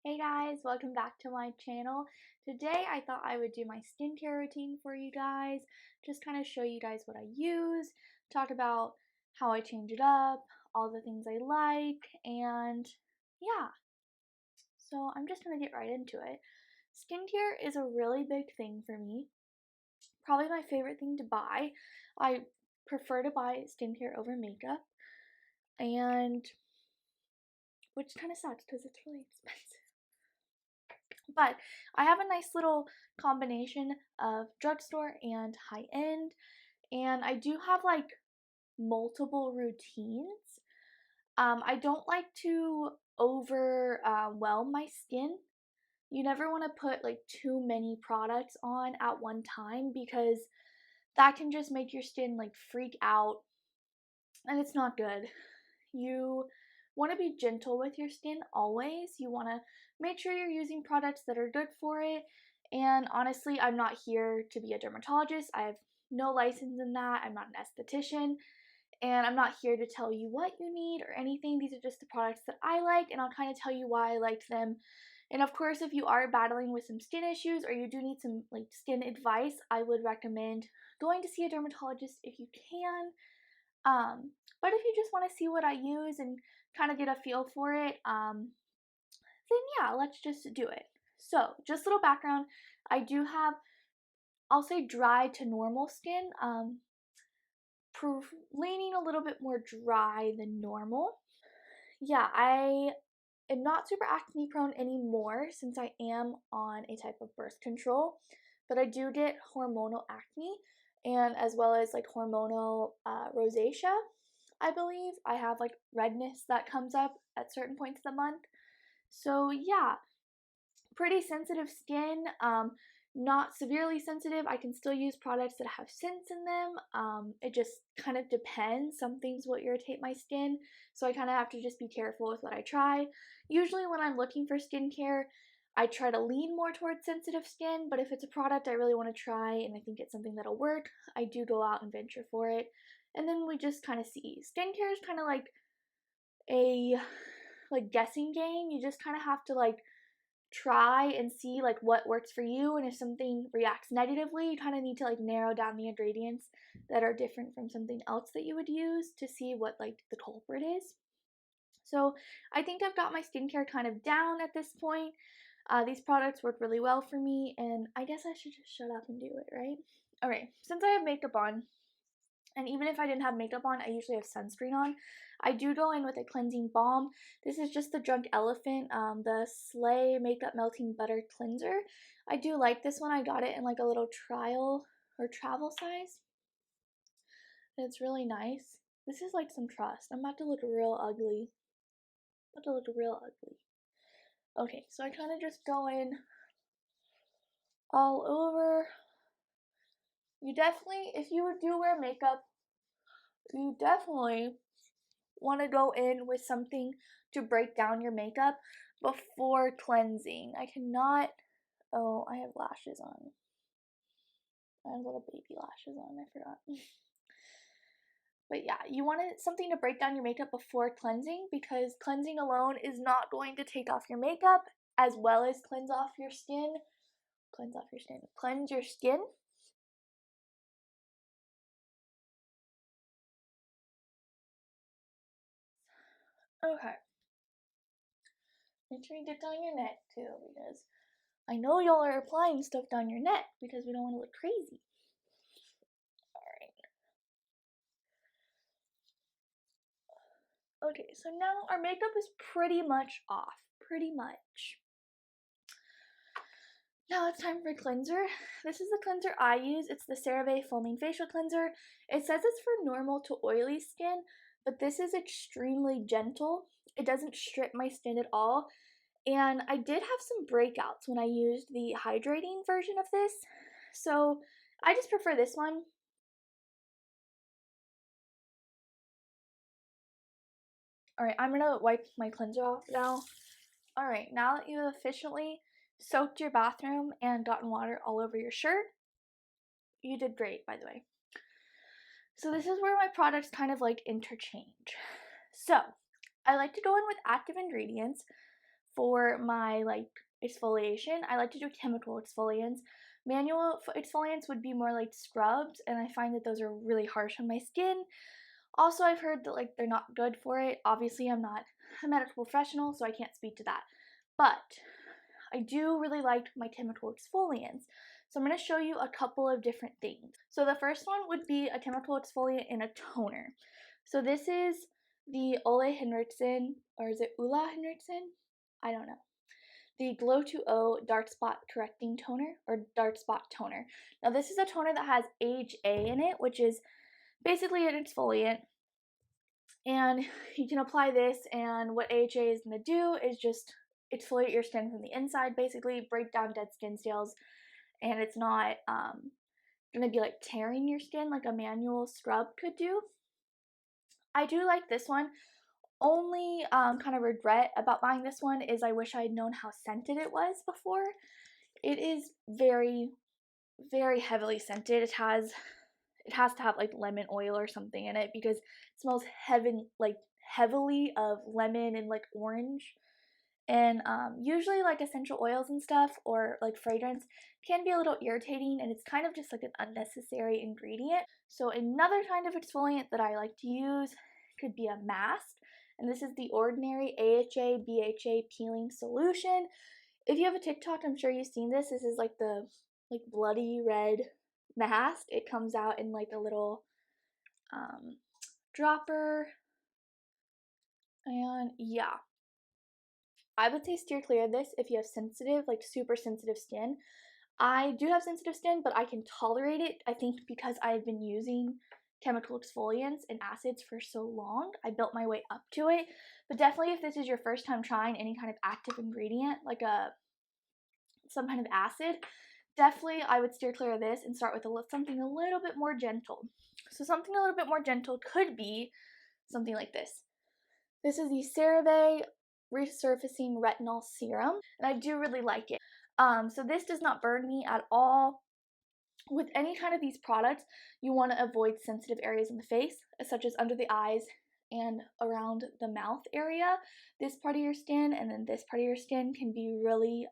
Hey guys, welcome back to my channel. Today I thought I would do my skincare routine for you guys, just kind of show you guys what I use, talk about how I change it up, all the things I like, and yeah. So I'm just going to get right into it. Skincare is a really big thing for me, probably my favorite thing to buy. I prefer to buy skincare over makeup, and which kind of sucks because it's really expensive. But I have a nice little combination of drugstore and high-end, and I do have like multiple routines. I don't like to overwhelm my skin. You never want to put like too many products on at one time because that can just make your skin like freak out, and it's not good. You want to be gentle with your skin always. You want to make sure you're using products that are good for it. And honestly, I'm not here to be a dermatologist. I have no license in that. I'm not an esthetician. And I'm not here to tell you what you need or anything. These are just the products that I like, and I'll kind of tell you why I liked them. And of course, if you are battling with some skin issues or you do need some like skin advice, I would recommend going to see a dermatologist if you can. But if you just want to see what I use and kind of get a feel for it, then yeah, let's just do it. So, just a little background. I do have, I'll say dry to normal skin, leaning a little bit more dry than normal. Yeah, I am not super acne prone anymore since I am on a type of birth control, but I do get hormonal acne and as well as like hormonal rosacea. I believe I have like redness that comes up at certain points of the month. So yeah, pretty sensitive skin. Not severely sensitive. I can still use products that have scents in them. It just kind of depends. Some things will irritate my skin, so I kind of have to just be careful with what I try. Usually when I'm looking for skincare, I try to lean more towards sensitive skin, but if it's a product I really want to try and I think it's something that'll work, I do go out and venture for it. And then we just kind of see. Skincare is kind of like a guessing game. You just kind of have to like try and see like what works for you, and if something reacts negatively, you kind of need to like narrow down the ingredients that are different from something else that you would use to see what like the culprit is. So I think I've got my skincare kind of down at this point. These products work really well for me, and I guess I should just shut up and do it, right? Alright, since I have makeup on, and even if I didn't have makeup on, I usually have sunscreen on. I do go in with a cleansing balm. This is just the Drunk Elephant, the Slaai Makeup Melting Butter Cleanser. I do like this one. I got it in like a little trial or travel size. And it's really nice. This is like some trust. I'm about to look real ugly. I'm about to look real ugly. Okay, so I kind of just go in all over. You definitely, if you do wear makeup, you definitely want to go in with something to break down your makeup before cleansing. I cannot, oh, I have lashes on. I have little baby lashes on, I forgot. But yeah, you want something to break down your makeup before cleansing, because cleansing alone is not going to take off your makeup as well as cleanse off your skin. Cleanse off your skin. Cleanse your skin. Okay. Make sure you get down your neck too, because I know y'all are applying stuff down your neck because we don't want to look crazy. Alright. Okay, so now our makeup is pretty much off. Pretty much. Now it's time for cleanser. This is the cleanser I use. It's the CeraVe Foaming Facial Cleanser. It says it's for normal to oily skin, but this is extremely gentle. It doesn't strip my skin at all. And I did have some breakouts when I used the hydrating version of this. So I just prefer this one. Alright, I'm gonna wipe my cleanser off now. Alright, now that you've efficiently soaked your bathroom and gotten water all over your shirt, you did great, by the way. So this is where my products kind of like interchange. So I like to go in with active ingredients. for my like exfoliation, I like to do chemical exfoliants. Manual exfoliants would be more like scrubs, and I find that those are really harsh on my skin. Also, I've heard that like they're not good for it. Obviously, I'm not a medical professional, so I can't speak to that. But I do really like my chemical exfoliants. So I'm going to show you a couple of different things. So the first one would be a chemical exfoliant in a toner. So this is the OleHenriksen, or is it OleHenriksen? I don't know. The Glow 2O Dark Spot Correcting Toner, or Dark Spot Toner. Now this is a toner that has AHA in it, which is basically an exfoliant. And you can apply this, and what AHA is going to do is just exfoliate your skin from the inside, basically break down dead skin cells, and it's not going to be like tearing your skin like a manual scrub could do. I do like this one. Only kind of regret about buying this one is I wish I had known how scented it was before. It is very, very heavily scented. It has to have like lemon oil or something in it because it smells heavily of lemon and like orange. And usually like essential oils and stuff or like fragrance can be a little irritating, and it's kind of just like an unnecessary ingredient. So another kind of exfoliant that I like to use could be a mask, and this is the Ordinary AHA BHA Peeling Solution. If you have a TikTok, I'm sure you've seen this. This is like the bloody red mask. It comes out in like a little dropper, and yeah, I would say steer clear of this if you have sensitive, like super sensitive skin. I do have sensitive skin, but I can tolerate it. I think because I've been using chemical exfoliants and acids for so long, I built my way up to it. But definitely if this is your first time trying any kind of active ingredient, like some kind of acid, definitely I would steer clear of this and start with something a little bit more gentle. So something a little bit more gentle could be something like this. This is the Cerave Resurfacing Retinol Serum, and I do really like it. So this does not burn me at all. With any kind of these products, you want to avoid sensitive areas in the face, such as under the eyes and around the mouth area. This part of your skin and then this part of your skin can be really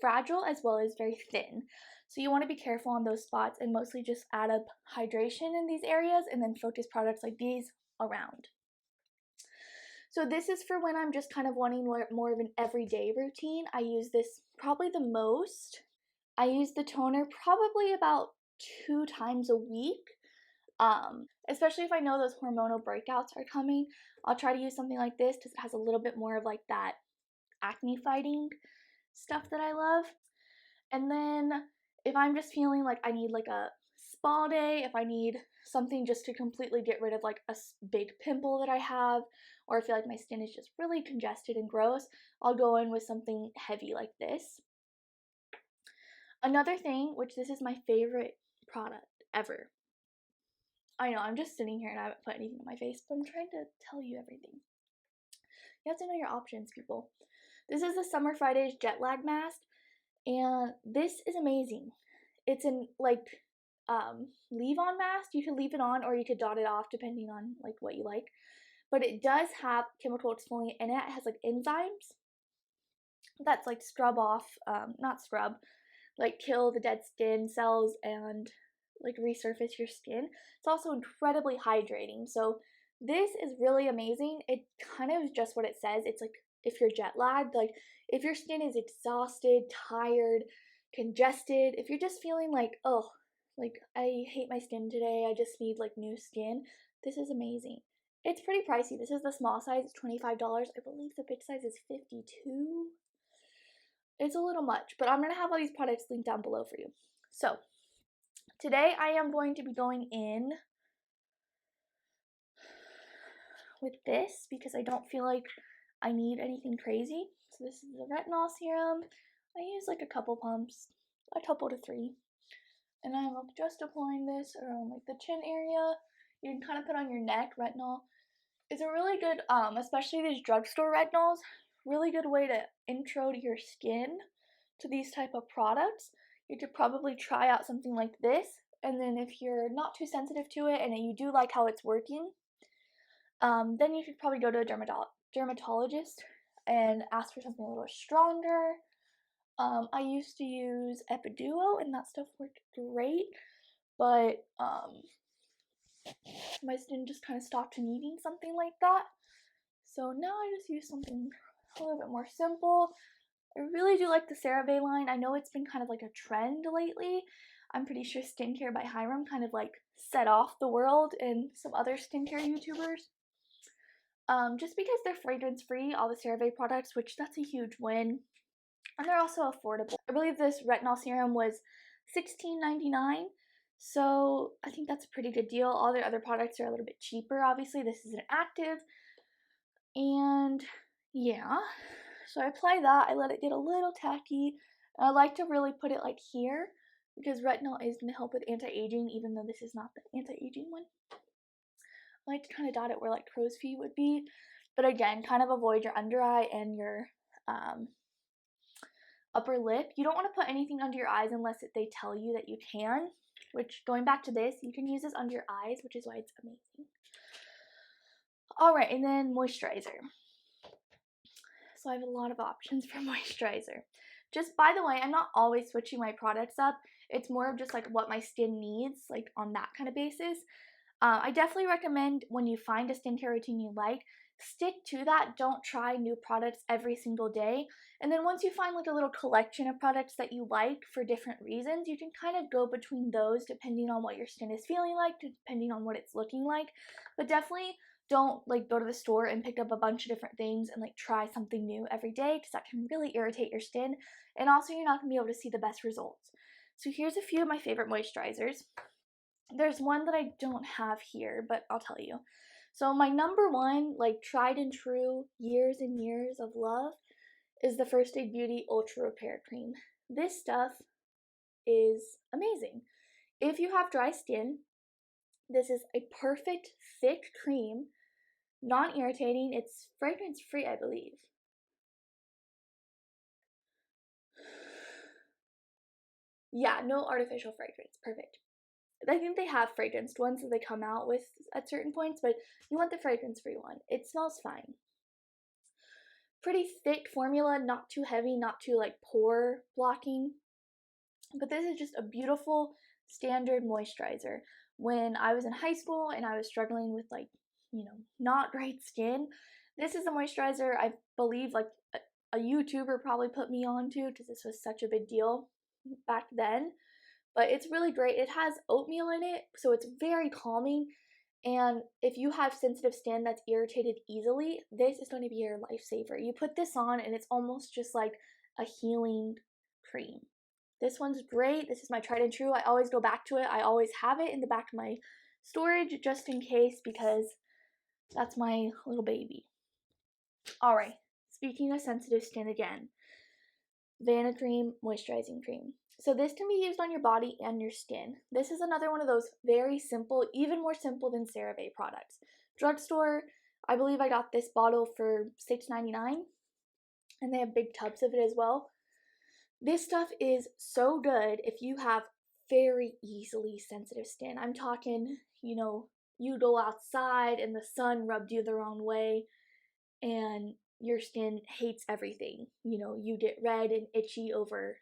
fragile as well as very thin. So you want to be careful on those spots and mostly just add up hydration in these areas and then focus products like these around. So this is for when I'm just kind of wanting more of an everyday routine. I use this probably the most. I use the toner probably about 2 times a week, especially if I know those hormonal breakouts are coming. I'll try to use something like this because it has a little bit more of like that acne fighting stuff that I love. And then if I'm just feeling like I need like a spa day, if I need something just to completely get rid of like a big pimple that I have, or I feel like my skin is just really congested and gross, I'll go in with something heavy like this. Another thing, which this is my favorite product ever. I know, I'm just sitting here and I haven't put anything on my face, but I'm trying to tell you everything. You have to know your options, people. This is the Summer Fridays Jet Lag Mask, and this is amazing. It's an leave-on mask. You could leave it on or you could dot it off depending on like what you like. But it does have chemical exfoliant in it. It has like enzymes that's like like kill the dead skin cells and like resurface your skin. It's also incredibly hydrating. So this is really amazing. It kind of is just what it says. It's like if you're jet lagged, like if your skin is exhausted, tired, congested, if you're just feeling like, oh, like I hate my skin today, I just need like new skin, this is amazing. It's pretty pricey. This is the small size, it's $25. I believe the big size is $52. It's a little much, but I'm going to have all these products linked down below for you. So, today I am going to be going in with this because I don't feel like I need anything crazy. So this is the retinol serum. I use like a couple pumps, a couple to 3. And I'm just applying this around like the chin area. You can kind of put on your neck. Retinol is a really good, especially these drugstore retinols, really good way to intro to your skin to these type of products. You could probably try out something like this, and then if you're not too sensitive to it and you do like how it's working, then you should probably go to a dermatologist. and ask for something a little stronger. I used to use Epiduo and that stuff worked great, but my skin just kind of stopped needing something like that. So now I just use something a little bit more simple. I really do like the CeraVe line. I know it's been kind of like a trend lately. I'm pretty sure Skincare by Hiram kind of like set off the world and some other skincare YouTubers. Just because they're fragrance free, all the CeraVe products, which that's a huge win. And they're also affordable. I believe this retinol serum was $16.99. So I think that's a pretty good deal. All their other products are a little bit cheaper, obviously. This is an active. And yeah, so I apply that. I let it get a little tacky. I like to really put it like here because retinol is going to help with anti-aging, even though this is not the anti-aging one. I like to kind of dot it where like crow's feet would be. But again, kind of avoid your under eye and your upper lip. You don't want to put anything under your eyes unless they tell you that you can, which going back to this, you can use this under your eyes, which is why it's amazing. Alright, and then moisturizer. So I have a lot of options for moisturizer. Just by the way, I'm not always switching my products up. It's more of just like what my skin needs, like on that kind of basis. I definitely recommend when you find a skincare routine you like, stick to that. Don't try new products every single day. And then once you find like a little collection of products that you like for different reasons, you can kind of go between those depending on what your skin is feeling like, depending on what it's looking like. But definitely don't like go to the store and pick up a bunch of different things and like try something new every day, because that can really irritate your skin. And also you're not going to be able to see the best results. So here's a few of my favorite moisturizers. There's one that I don't have here, but I'll tell you. So my number one, like tried and true, years and years of love, is the First Aid Beauty Ultra Repair Cream. This stuff is amazing. If you have dry skin, this is a perfect thick cream, non-irritating. It's fragrance free, I believe. Yeah, no artificial fragrance. Perfect. I think they have fragranced ones that they come out with at certain points, but you want the fragrance-free one. It smells fine. Pretty thick formula, not too heavy, not too like pore blocking. But this is just a beautiful standard moisturizer. When I was in high school and I was struggling with like, not great skin, this is a moisturizer I believe like a YouTuber probably put me on to, because this was such a big deal back then. But it's really great. It has oatmeal in it, so it's very calming. And if you have sensitive skin that's irritated easily, this is going to be your lifesaver. You put this on and it's almost just like a healing cream. This one's great. This is my tried and true. I always go back to it. I always have it in the back of my storage just in case, because that's my little baby. Alright, speaking of sensitive skin again, Vanicream Moisturizing Cream. So this can be used on your body and your skin. This is another one of those very simple, even more simple than CeraVe products. Drugstore, I believe I got this bottle for $6.99, and they have big tubs of it as well. This stuff is so good if you have very easily sensitive skin. I'm talking, you go outside and the sun rubbed you the wrong way and your skin hates everything. You get red and itchy over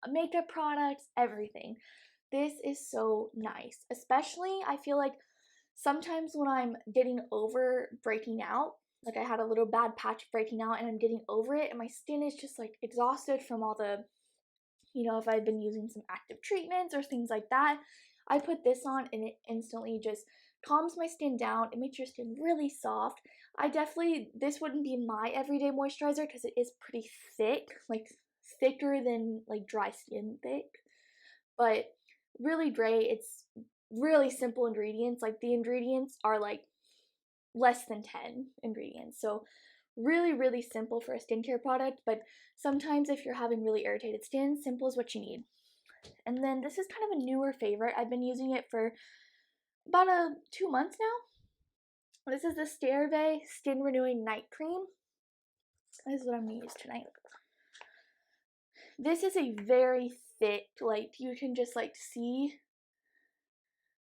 makeup products, everything. This is so nice. Especially, I feel like sometimes when I'm getting over breaking out, like I had a little bad patch breaking out and I'm getting over it and my skin is just like exhausted from all the, if I've been using some active treatments or things like that, I put this on and it instantly just calms my skin down. It makes your skin really soft. This wouldn't be my everyday moisturizer because it is pretty thick, like thicker than like dry skin thick, but really great. It's really simple ingredients. Like the ingredients are like less than 10 ingredients, so really, really simple for a skincare product. But sometimes if you're having really irritated skin, simple is what you need. And then this is kind of a newer favorite. I've been using it for about 2 months now. This is the Cerave Skin Renewing Night Cream. This is what I'm going to use tonight. This is a very thick, like you can just like see.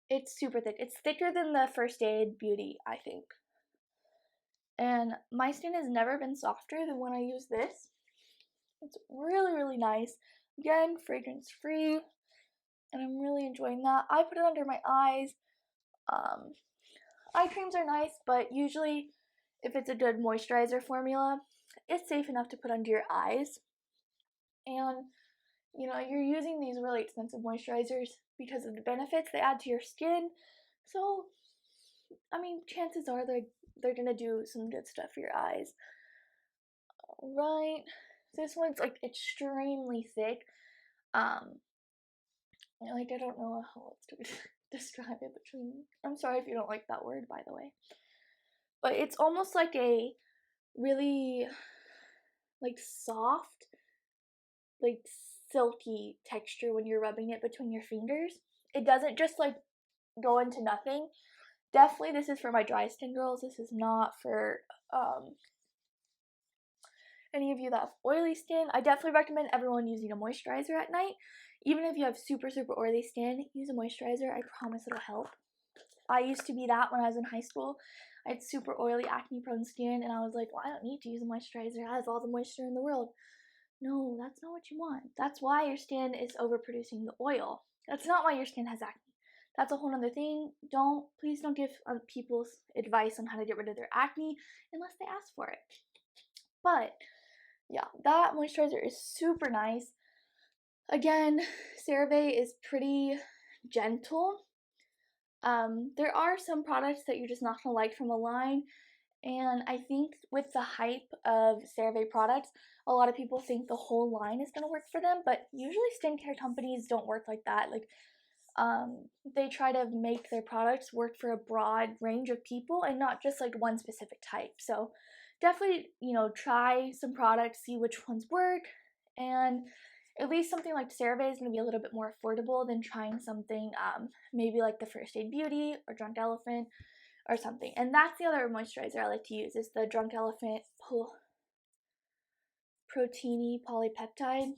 It's super thick. It's thicker than the First Aid Beauty, I think. and my skin has never been softer than when I use this. It's really, really nice. Again, fragrance free, and I'm really enjoying that. I put it under my eyes. Eye creams are nice, but usually if it's a good moisturizer formula, it's safe enough to put under your eyes. And you know, you're using these really expensive moisturizers because of the benefits they add to your skin. So, I mean, chances are they're gonna do some good stuff for your eyes. Alright. This one's like extremely thick. Like I don't know how else to describe it between. I'm sorry if you don't like that word, by the way. But it's almost like a really like soft, like silky texture when you're rubbing it between your fingers. It doesn't just like go into nothing. Definitely this is for my dry skin girls. This is not for any of you that have oily skin. I definitely recommend everyone using a moisturizer at night. Even if you have super, super oily skin, use a moisturizer. I promise it'll help. I used to be that when I was in high school. I had super oily, acne-prone skin, and I was like, well, I don't need to use a moisturizer. It has all the moisture in the world. No, that's not what you want. That's why your skin is overproducing the oil. That's not why your skin has acne. That's a whole other thing. Please don't give people advice on how to get rid of their acne unless they ask for it. But yeah, that moisturizer is super nice. Again, CeraVe is pretty gentle. There are some products that you're just not gonna like from the line, and I think with the hype of CeraVe products, a lot of people think the whole line is gonna work for them, but usually skincare companies don't work like that. Like, they try to make their products work for a broad range of people and not just like one specific type. So definitely, you know, try some products, see which ones work, and at least something like CeraVe is going to be a little bit more affordable than trying something maybe like the First Aid Beauty or Drunk Elephant or something. And that's the other moisturizer I like to use is the Drunk Elephant Proteiny Polypeptide,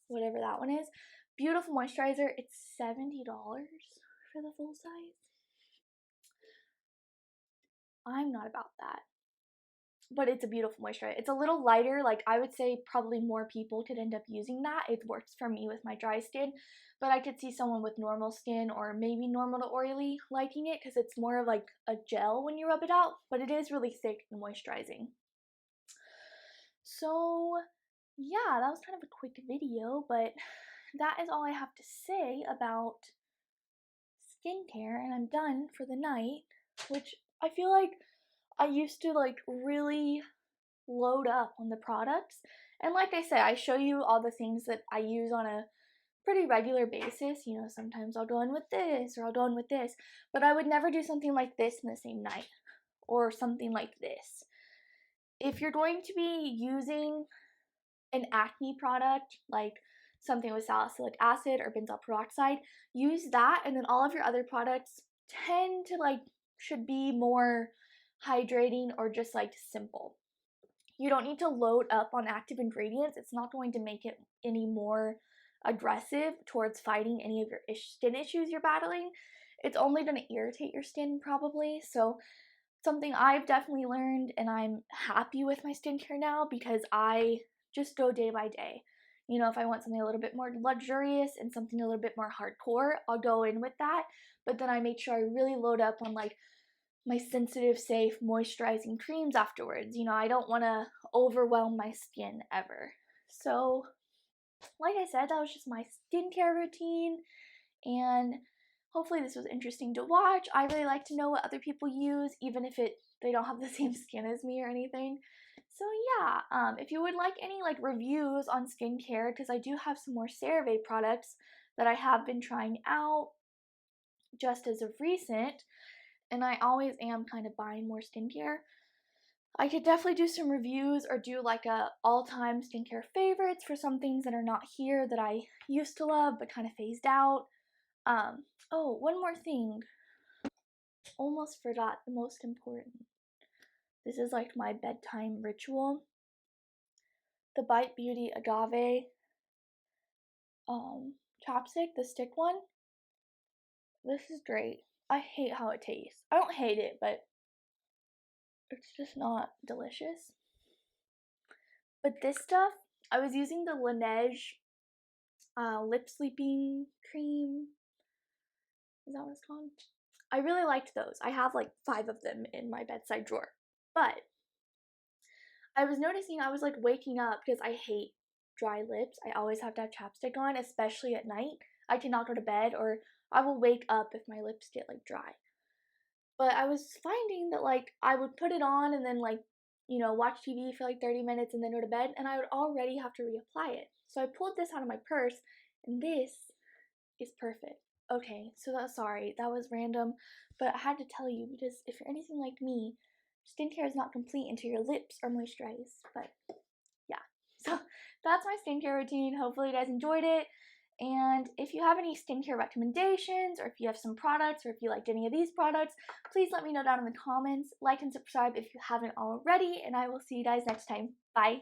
whatever that one is. Beautiful moisturizer. It's $70 for the full size. I'm not about that. But it's a beautiful moisturizer. It's a little lighter. Like, I would say probably more people could end up using that. It works for me with my dry skin. But I could see someone with normal skin or maybe normal to oily liking it because it's more of like a gel when you rub it out. But it is really thick and moisturizing. So, yeah, that was kind of a quick video. But that is all I have to say about skincare. And I'm done for the night. Which I feel like I used to like really load up on the products. And like I said, I show you all the things that I use on a pretty regular basis. You know, sometimes I'll go in with this or I'll go in with this, but I would never do something like this in the same night or something like this. If you're going to be using an acne product, like something with salicylic acid or benzoyl peroxide, use that, and then all of your other products tend to like should be more hydrating or just like simple. You don't need to load up on active ingredients. It's not going to make it any more aggressive towards fighting any of your skin issues you're battling. It's only going to irritate your skin probably. So something I've definitely learned, and I'm happy with my skincare now because I just go day by day. You know, if I want something a little bit more luxurious and something a little bit more hardcore, I'll go in with that. But then I make sure I really load up on like my sensitive, safe, moisturizing creams afterwards. You know, I don't want to overwhelm my skin ever. So, like I said, that was just my skincare routine, and hopefully this was interesting to watch. I really like to know what other people use, even if they don't have the same skin as me or anything. So yeah, if you would like any like reviews on skincare, because I do have some more CeraVe products that I have been trying out just as of recent, and I always am kind of buying more skincare. I could definitely do some reviews or do like a all-time skincare favorites for some things that are not here that I used to love but kind of phased out. Oh, one more thing. Almost forgot the most important. This is like my bedtime ritual. The Bite Beauty Agave chapstick, the stick one. This is great. I hate how it tastes. I don't hate it, but it's just not delicious. But this stuff, I was using the Laneige lip sleeping cream. Is that what it's called? I really liked those. I have like 5 of them in my bedside drawer. But I was noticing I was like waking up because I hate dry lips. I always have to have chapstick on, especially at night. I cannot go to bed, or I will wake up if my lips get like dry. But I was finding that like I would put it on and then like, you know, watch TV for like 30 minutes and then go to bed, and I would already have to reapply it. So I pulled this out of my purse, and this is perfect. Okay, so sorry, that was random, but I had to tell you because if you're anything like me, skincare is not complete until your lips are moisturized. But yeah, so that's my skincare routine. Hopefully you guys enjoyed it. And if you have any skincare recommendations, or if you have some products, or if you liked any of these products, please let me know down in the comments. Like and subscribe if you haven't already, and I will see you guys next time. Bye.